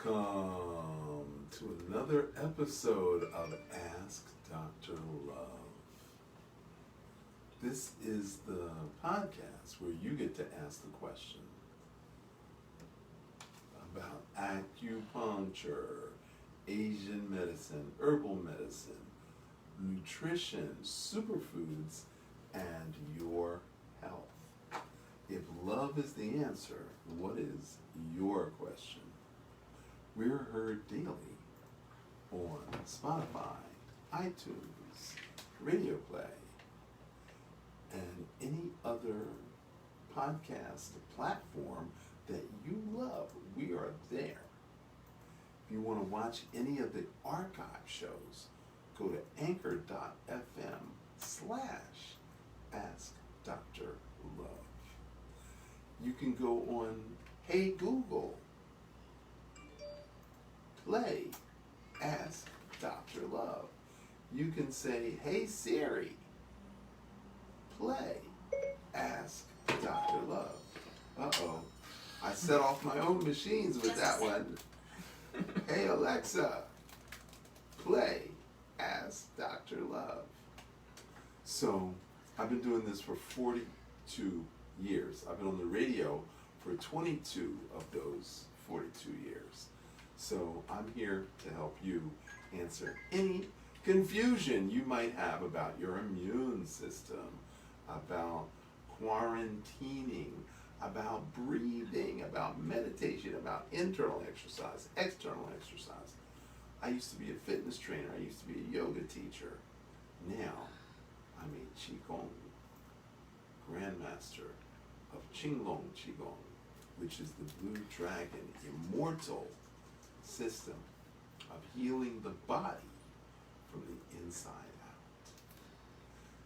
Welcome to another episode of Ask Dr. Love. This is the podcast where you get to ask the question about acupuncture, Asian medicine, herbal medicine, nutrition, superfoods, and your health. If love is the answer, what is your question? We're heard daily on Spotify, iTunes, Radio Play, and any other podcast platform that you love. We are there. If you want to watch any of the archive shows, go to anchor.fm/AskDrLove. You can go on Hey Google, play Ask Dr. Love. You can say, Hey Siri, play Ask Dr. Love. Uh-oh. I set off my own machines with that one. Hey Alexa, play Ask Dr. Love. So, I've been doing this for 42 years. I've been on the radio for 22 of those 42 years. So I'm here to help you answer any confusion you might have about your immune system, about quarantining, about breathing, about meditation, about internal exercise, external exercise. I used to be a fitness trainer. I used to be a yoga teacher. Now I'm a Qigong grandmaster of Qinglong Qigong, which is the Blue Dragon immortal system of healing the body from the inside out.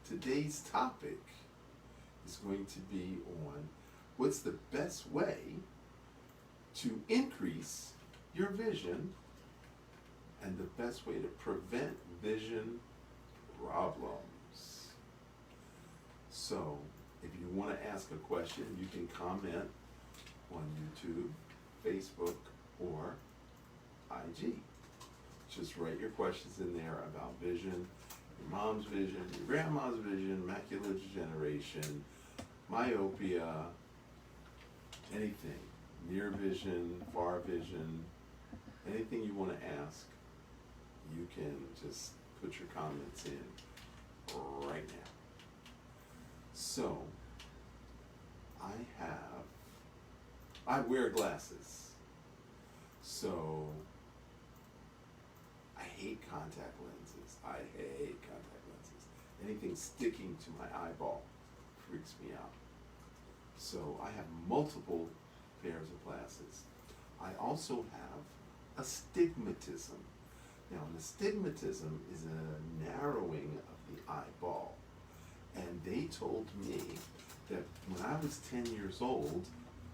Today's topic is going to be on what's the best way to increase your vision and the best way to prevent vision problems. So, if you want to ask a question, you can comment on YouTube, Facebook, or IG. Just write your questions in there about vision, your mom's vision, your grandma's vision, macular degeneration, myopia, anything, near vision, far vision, anything you want to ask, you can just put your comments in right now. So, I wear glasses, so I hate contact lenses. I hate contact lenses. Anything sticking to my eyeball freaks me out. So I have multiple pairs of glasses. I also have astigmatism. Now, an astigmatism is a narrowing of the eyeball. And they told me that when I was 10 years old,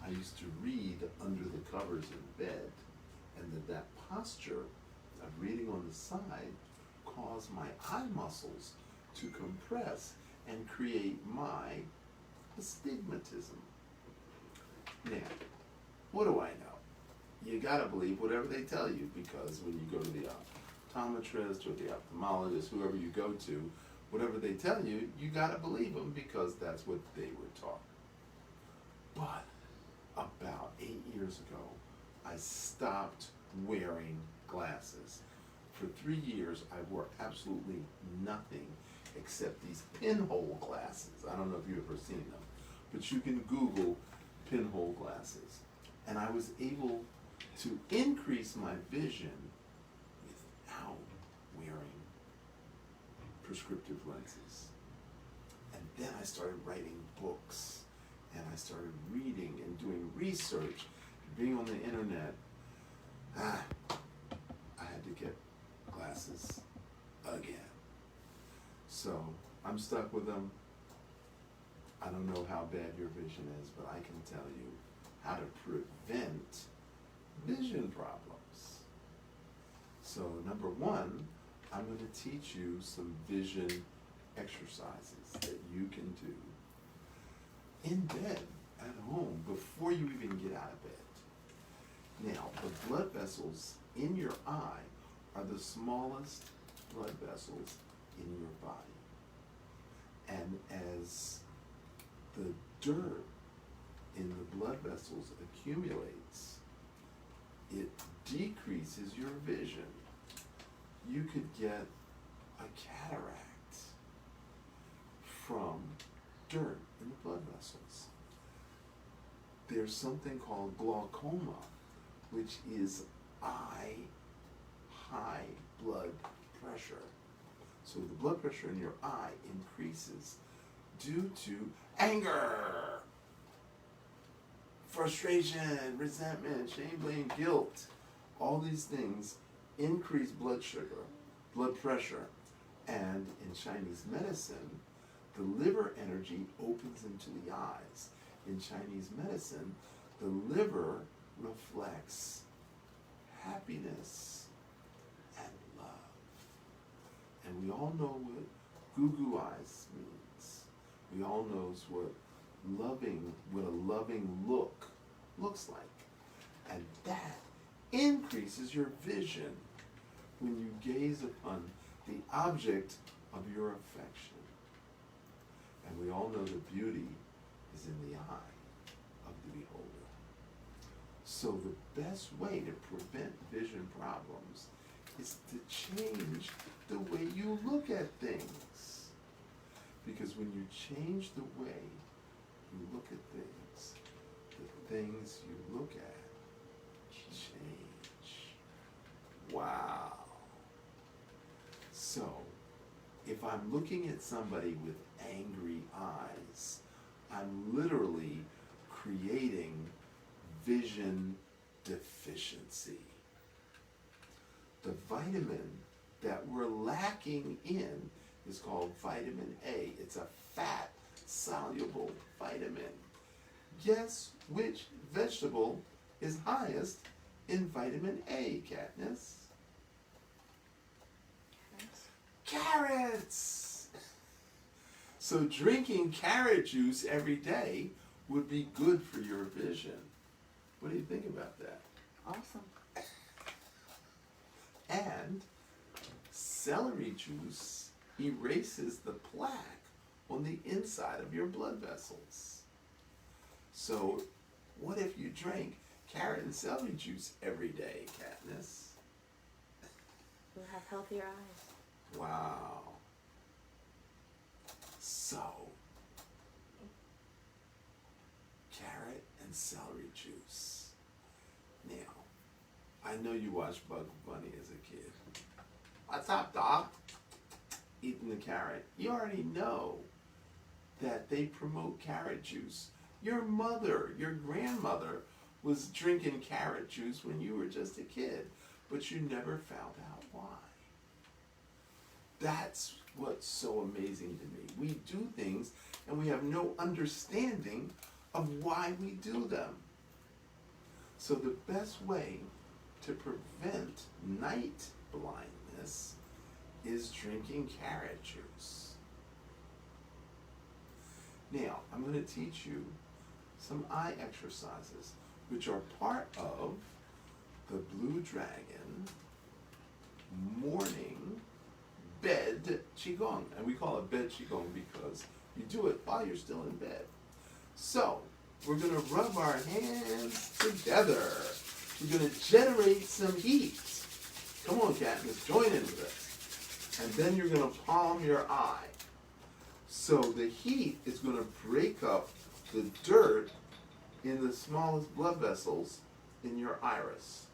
I used to read under the covers in bed, and that posture of reading on the side caused my eye muscles to compress and create my astigmatism. Now, what do I know? You gotta believe whatever they tell you, because when you go to the optometrist or the ophthalmologist, whoever you go to, whatever they tell you, you gotta believe them because that's what they were taught. But about 8 years ago, I stopped wearing glasses. For 3 years, I wore absolutely nothing except these pinhole glasses. I don't know if you've ever seen them, but you can Google pinhole glasses. And I was able to increase my vision without wearing prescriptive lenses. And then I started writing books, and I started reading and doing research, being on the internet. I had to get glasses again. So I'm stuck with them. I don't know how bad your vision is, but I can tell you how to prevent vision problems. So number one, I'm going to teach you some vision exercises that you can do in bed, at home, before you even get out of bed. Now, the blood vessels in your eye are the smallest blood vessels in your body. And as the dirt in the blood vessels accumulates, it decreases your vision. You could get a cataract from dirt in the blood vessels. There's something called glaucoma, which is high blood pressure. So the blood pressure in your eye increases due to anger, frustration, resentment, shame, blame, guilt. All these things increase blood sugar, blood pressure, and in Chinese medicine, the liver energy opens into the eyes. In Chinese medicine, the liver reflects happiness and love. And we all know what goo eyes means. We all knows what a loving look looks like. And that increases your vision when you gaze upon the object of your affection. And we all know the beauty is in the eye of the beholder. So the best way to prevent vision problems is to change the way you look at things. Because when you change the way you look at things, the things you look at change. Wow. So, if I'm looking at somebody with angry eyes, I'm literally creating vision deficiency. The vitamin that we're lacking in is called vitamin A. It's a fat-soluble vitamin. Guess which vegetable is highest in vitamin A, Katniss? Carrots! So drinking carrot juice every day would be good for your vision. What do you think about that? Awesome. And celery juice erases the plaque on the inside of your blood vessels. So what if you drank carrot and celery juice every day, Katniss? You'll have healthier eyes. Wow. So, carrot and celery juice. Now, I know you watched Bugs Bunny as a kid. What's up, dog? Eating the carrot. You already know that they promote carrot juice. Your mother, your grandmother, was drinking carrot juice when you were just a kid, but you never found out why. That's what's so amazing to me. We do things and we have no understanding of why we do them. So the best way to prevent night blindness is drinking carrot juice. Now, I'm going to teach you some eye exercises, which are part of the Blue Dragon morning bed Qigong. And we call it bed Qigong because you do it while you're still in bed. So, we're going to rub our hands together. We're going to generate some heat. Come on, Katniss, join in with us. And then you're going to palm your eye. So the heat is going to break up the dirt in the smallest blood vessels in your iris.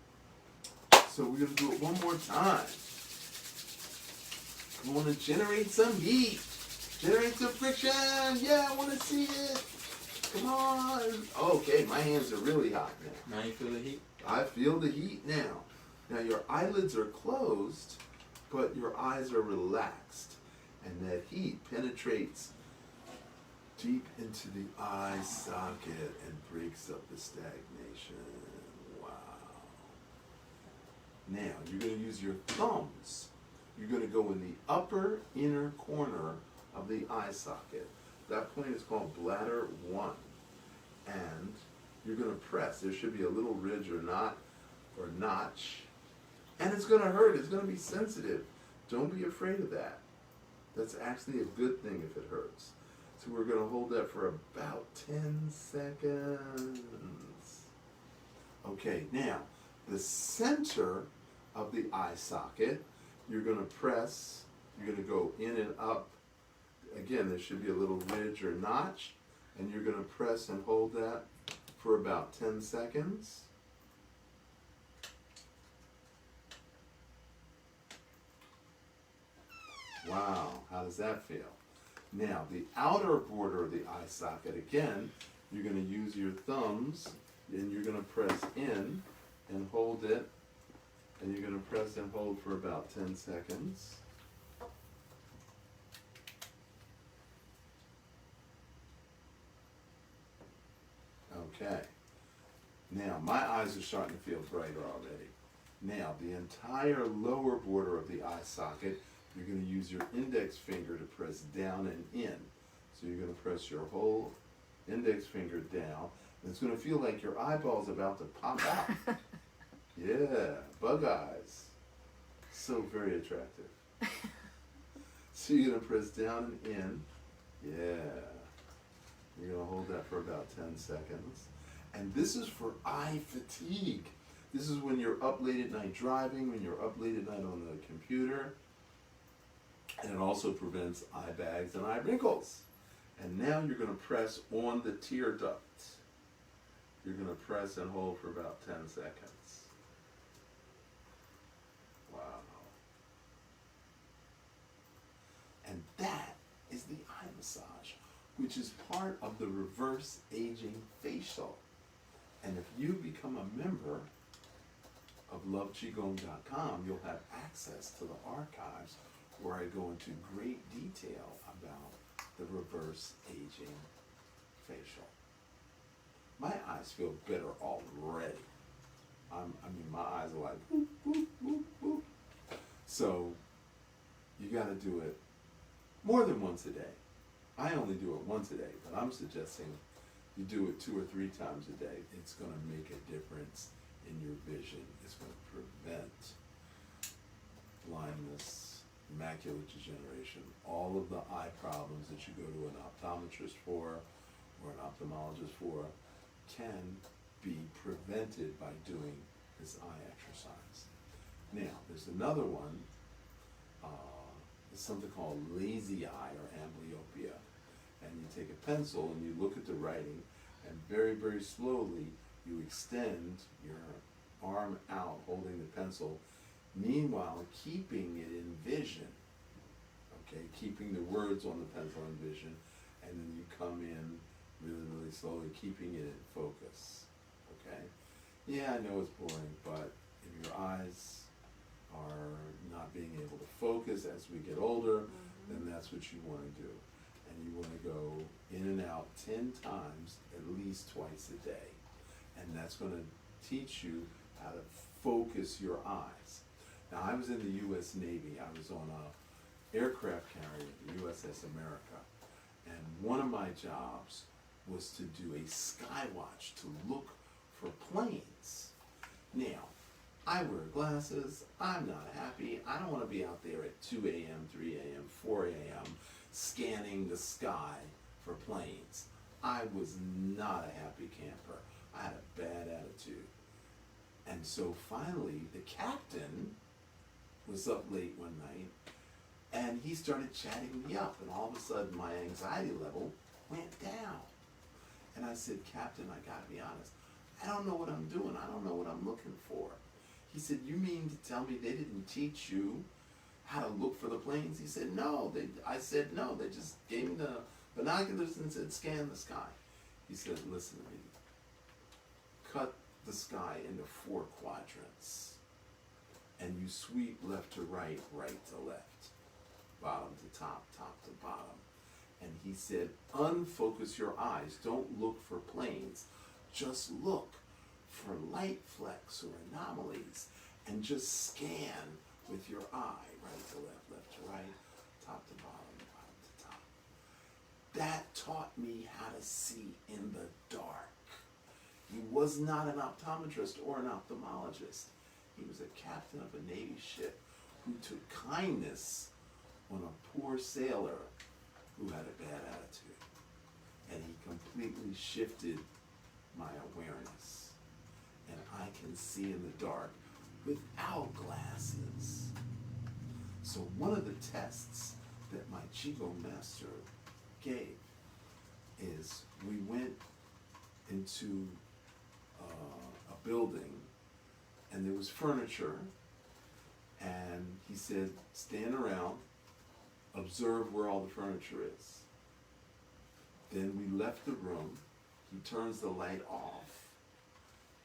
So we're going to do it one more time. We want to generate some heat. Generate some friction. Yeah, I want to see it. Come on. Okay, my hands are really hot now. Now you feel the heat? I feel the heat now. Now your eyelids are closed, but your eyes are relaxed. And that heat penetrates deep into the eye socket and breaks up the stagnation. Wow. Now, you're going to use your thumbs. You're going to go in the upper inner corner of the eye socket. That point is called bladder 1. And you're going to press. There should be a little ridge or knot or notch. And it's going to hurt. It's going to be sensitive. Don't be afraid of that. That's actually a good thing if it hurts. So we're going to hold that for about 10 seconds. Okay, now the center of the eye socket, you're going to press, you're going to go in and up. Again, there should be a little ridge or notch, and you're going to press and hold that for about 10 seconds. Wow, how does that feel? Now, the outer border of the eye socket, again, you're going to use your thumbs, and you're going to press in and hold it, and you're going to press and hold for about 10 seconds. Okay. Now, my eyes are starting to feel brighter already. Now, the entire lower border of the eye socket, you're going to use your index finger to press down and in. So you're going to press your whole index finger down, and it's going to feel like your eyeball's about to pop out. Yeah, bug eyes. So very attractive. So you're going to press down and in. Yeah. You're going to hold that for about 10 seconds. And this is for eye fatigue. This is when you're up late at night driving, when you're up late at night on the computer. And it also prevents eye bags and eye wrinkles. And now you're going to press on the tear duct. You're going to press and hold for about 10 seconds. Wow. And that is the eye massage, which is part of the reverse aging facial. And if you become a member of loveqigong.com, you'll have access to the archives where I go into great detail about the reverse aging facial. My eyes feel better already. My eyes are like, whoop, whoop, whoop, whoop. So, you gotta do it more than once a day. I only do it once a day, but I'm suggesting you do it 2 or 3 times a day. It's gonna make a difference in your vision. It's gonna prevent blindness, macular degeneration, all of the eye problems that you go to an optometrist for or an ophthalmologist for can be prevented by doing this eye exercise. Now, there's another one, it's something called lazy eye or amblyopia. And you take a pencil and you look at the writing, and very, very slowly you extend your arm out holding the pencil, meanwhile keeping it in vision. Okay, keeping the words on the pencil in vision, and then you come in really, really slowly, keeping it in focus. Okay? Yeah, I know it's boring, but if your eyes are not being able to focus as we get older, then that's what you want to do. And you want to go in and out 10 times, at least twice a day. And that's going to teach you how to focus your eyes. Now, I was in the U.S. Navy. I was on a aircraft carrier, the USS America. And one of my jobs was to do a sky watch to look for planes. Now, I wear glasses. I'm not happy. I don't want to be out there at 2 a.m., 3 a.m., 4 a.m. scanning the sky for planes. I was not a happy camper. I had a bad attitude. And so finally, the captain was up late one night, and he started chatting me up, and all of a sudden my anxiety level went down. And I said, Captain, I gotta be honest, I don't know what I'm doing. I don't know what I'm looking for. He said, you mean to tell me they didn't teach you how to look for the planes? He said, no. I said, no, they just gave me the binoculars and said, scan the sky. He said, listen to me. Cut the sky into 4 quadrants, and you sweep left to right, right to left, bottom to top, top to bottom. And he said, unfocus your eyes. Don't look for planes. Just look for light flecks or anomalies, and just scan with your eye, right to left, left to right, top to bottom, bottom to top. That taught me how to see in the dark. He was not an optometrist or an ophthalmologist. He was a captain of a Navy ship who took kindness on a poor sailor who had a bad attitude. And he completely shifted my awareness. And I can see in the dark without glasses. So one of the tests that my Qigong master gave is we went into a building and there was furniture, and he said, stand around, observe where all the furniture is. Then we left the room. He turns the light off.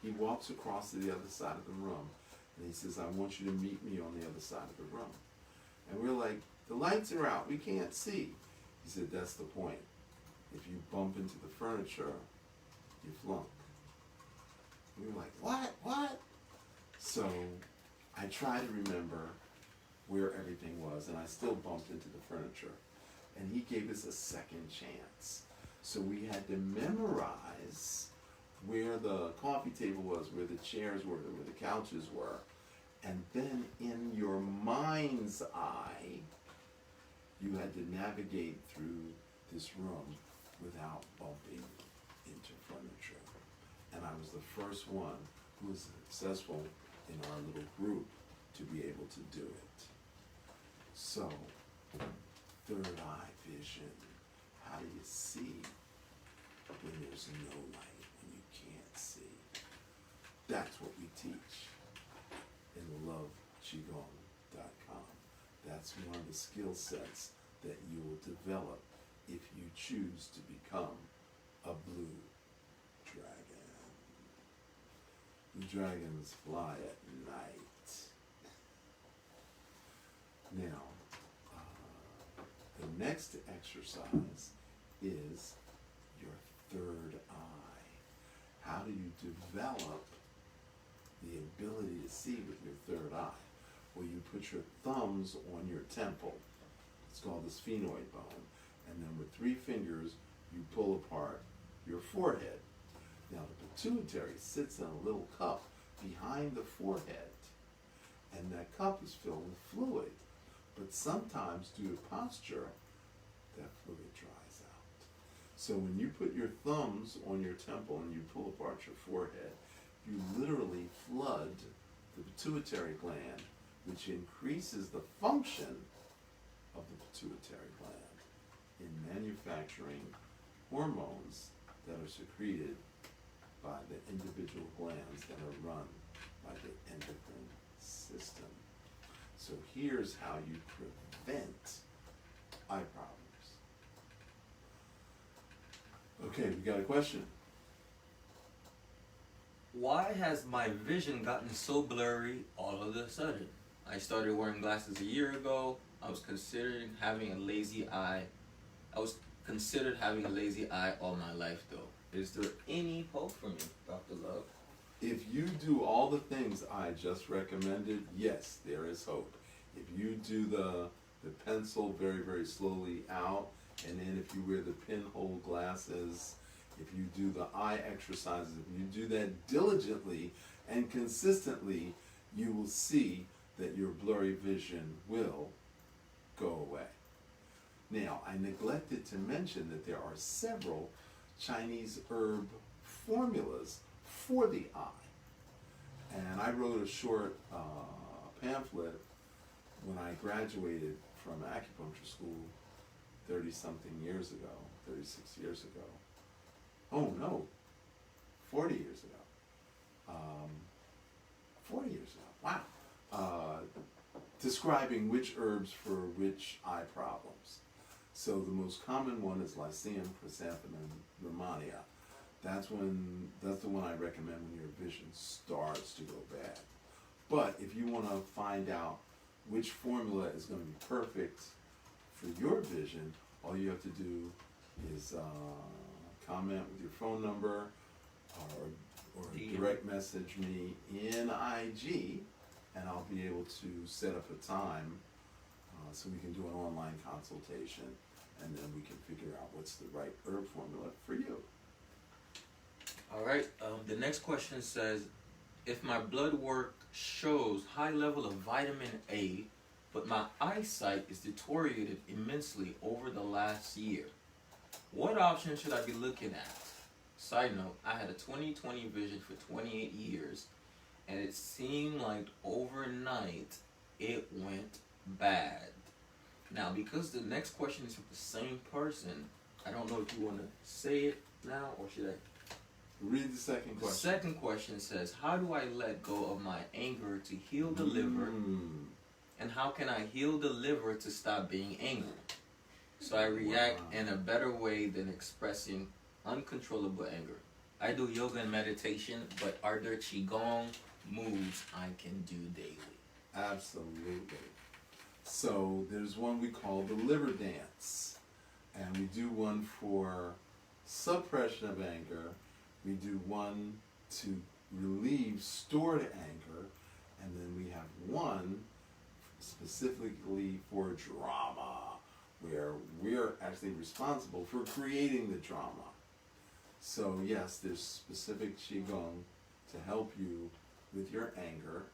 He walks across to the other side of the room, and he says, I want you to meet me on the other side of the room. And we're like, the lights are out, we can't see. He said, that's the point. If you bump into the furniture, you flunk. We were like, what? So I try to remember where everything was, and I still bumped into the furniture. And he gave us a second chance. So we had to memorize where the coffee table was, where the chairs were, where the couches were. And then in your mind's eye, you had to navigate through this room without bumping into furniture. And I was the first one who was successful in our little group to be able to do it. So, third eye vision. How do you see when there's no light, when you can't see? That's what we teach in loveqigong.com. That's one of the skill sets that you will develop if you choose to become a blue dragon. The dragons fly at night. Now, the next exercise is your third eye. How do you develop the ability to see with your third eye? Well, you put your thumbs on your temple. It's called the sphenoid bone. And then with 3 fingers, you pull apart your forehead. Now, the pituitary sits in a little cup behind the forehead. And that cup is filled with fluid. But sometimes, due to posture, that fluid dries out. So when you put your thumbs on your temple and you pull apart your forehead, you literally flood the pituitary gland, which increases the function of the pituitary gland in manufacturing hormones that are secreted by the individual glands that are run by the endocrine system. So here's how you prevent eye problems. Okay, we got a question. Why has my vision gotten so blurry all of a sudden? I started wearing glasses a year ago. I was considered having a lazy eye all my life though. Is there any hope for me, Dr. Love? If you do all the things I just recommended, yes, there is hope. If you do the pencil very, very slowly out, and then if you wear the pinhole glasses, if you do the eye exercises, if you do that diligently and consistently, you will see that your blurry vision will go away. Now, I neglected to mention that there are several Chinese herb formulas for the eye. And I wrote a short pamphlet when I graduated from acupuncture school 30-something years ago, 36 years ago. Oh no, 40 years ago. 40 years ago, wow. Describing which herbs for which eye problems. So the most common one is Lycium, Chrysanthemum, Rhamania. That's the one I recommend when your vision starts to go bad. But if you want to find out which formula is going to be perfect for your vision, all you have to do is comment with your phone number or direct message me in IG, and I'll be able to set up a time so we can do an online consultation, and then we can figure out what's the right herb formula for you. All right. The next question says, if my blood work shows high level of vitamin A, but my eyesight is deteriorated immensely over the last year, what option should I be looking at? Side note, I had a 20/20 vision for 28 years, and it seemed like overnight it went bad. Now, because the next question is from the same person, I don't know if you want to say it now or should I? Read the second The question. second question says, how do I let go of my anger to heal the liver? And how can I heal the liver to stop being angry? So I react in a better way than expressing uncontrollable anger. I do yoga and meditation, but are there qigong moves I can do daily? Absolutely. So there's one we call the liver dance. And we do one for suppression of anger. We do one to relieve stored anger. And then we have one specifically for drama, where we're actually responsible for creating the drama. So yes, there's specific qigong to help you with your anger.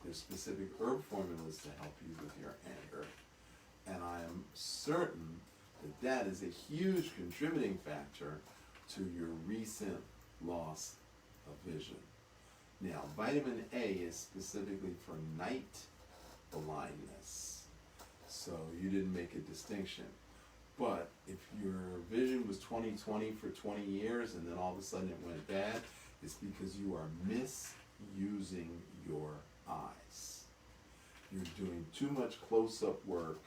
There's specific herb formulas to help you with your anger. And I am certain that that is a huge contributing factor to your recent loss of vision. Now, vitamin A is specifically for night blindness. So you didn't make a distinction. But if your vision was 20/20 for 20 years and then all of a sudden it went bad, it's because you are misusing your eyes. You're doing too much close-up work,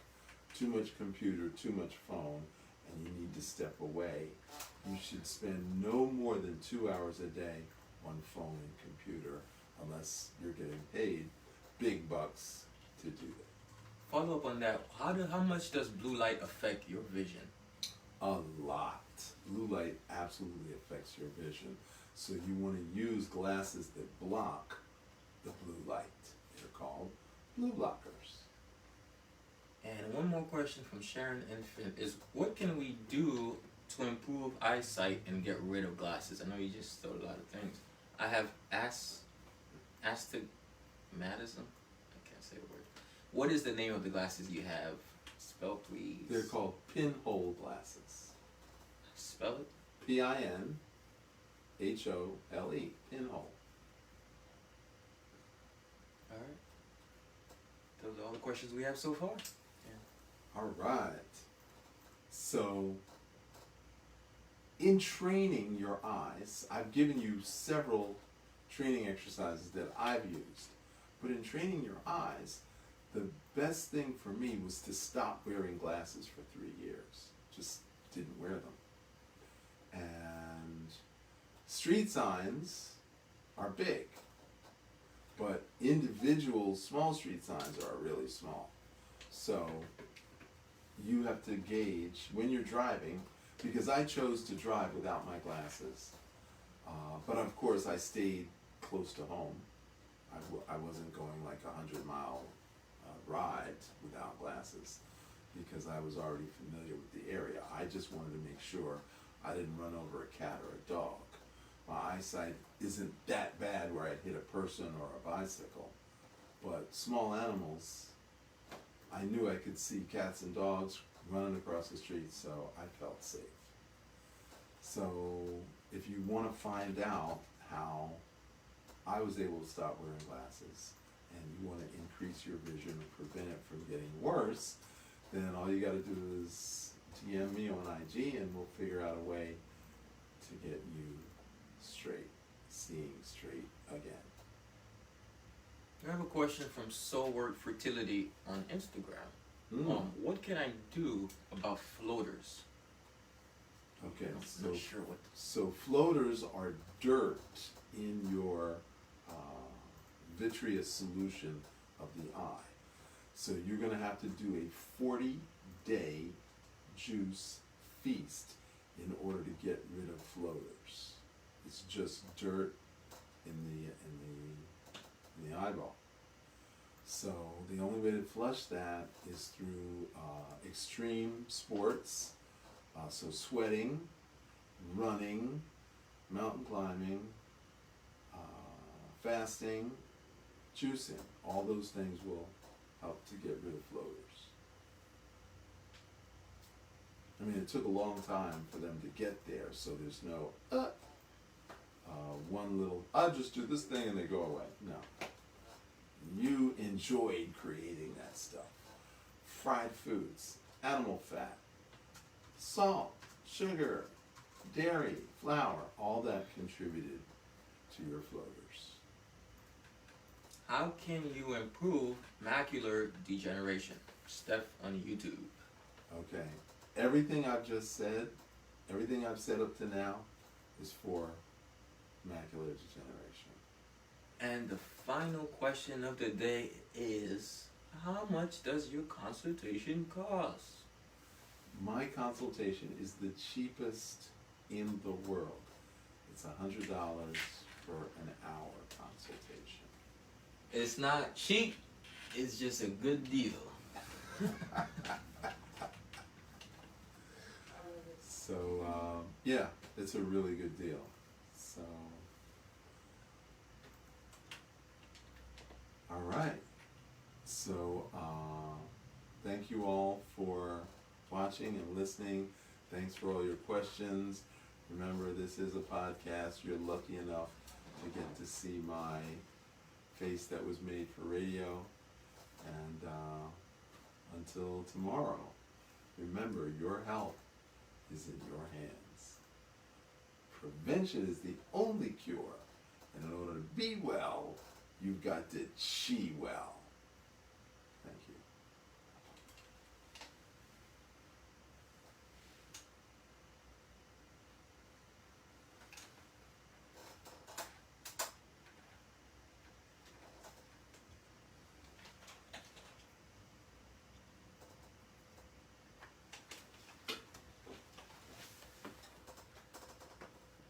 too much computer, too much phone, and you need to step away. You should spend no more than 2 hours a day on phone and computer unless you're getting paid big bucks to do that. Follow up on that. How much does blue light affect your vision? A lot. Blue light absolutely affects your vision. So you want to use glasses that block the blue light. They're called blue blockers. And one more question from Sharon Infant is, what can we do to improve eyesight and get rid of glasses? I know you just said a lot of things. I have astigmatism. I can't say the word. What is the name of the glasses you have? Spell, please. They're called pinhole glasses. Spell it. Pinhole. Pinhole. All right. Those are all the questions we have so far. All right. So, in training your eyes, I've given you several training exercises that I've used. But in training your eyes, the best thing for me was to stop wearing glasses for 3 years. Just didn't wear them. And street signs are big, but individual small street signs are really small. So you have to gauge when you're driving, because I chose to drive without my glasses. But of course I stayed close to home. I wasn't going like a 100-mile ride without glasses because I was already familiar with the area. I just wanted to make sure I didn't run over a cat or a dog. My eyesight isn't that bad where I'd hit a person or a bicycle, but small animals, I knew I could see cats and dogs running across the street, so I felt safe. So if you want to find out how I was able to stop wearing glasses and you want to increase your vision or prevent it from getting worse, then all you got to do is DM me on IG and we'll figure out a way to get you straight, seeing straight again. I have a question from Soul Work Fertility on Instagram. What can I do about floaters? Okay, I'm not sure what. so floaters are dirt in your vitreous solution of the eye. So you're going to have to do a 40-day juice feast in order to get rid of floaters. It's just dirt in the eyeball. So the only way to flush that is through extreme sports, so sweating, running, mountain climbing, fasting, juicing. All those things will help to get rid of floaters. I mean, it took a long time for them to get there, so there's no one little, I'll just do this thing and they go away. No. You enjoyed creating that stuff. Fried foods, animal fat, salt, sugar, dairy, flour, all that contributed to your floaters. How can you improve macular degeneration? Steph on YouTube. Okay. Everything I've just said, everything I've said up to now is for macular degeneration. And the final question of the day is, how much does your consultation cost? My consultation is the cheapest in the world. It's $100 for an hour consultation. It's not cheap, it's just a good deal. So, yeah, it's a really good deal. So, all right. So, thank you all for watching and listening. Thanks for all your questions. Remember, this is a podcast. You're lucky enough to get to see my face that was made for radio. And until tomorrow, remember, your health is in your hands. Prevention is the only cure. And in order to be well, you've got to chi well.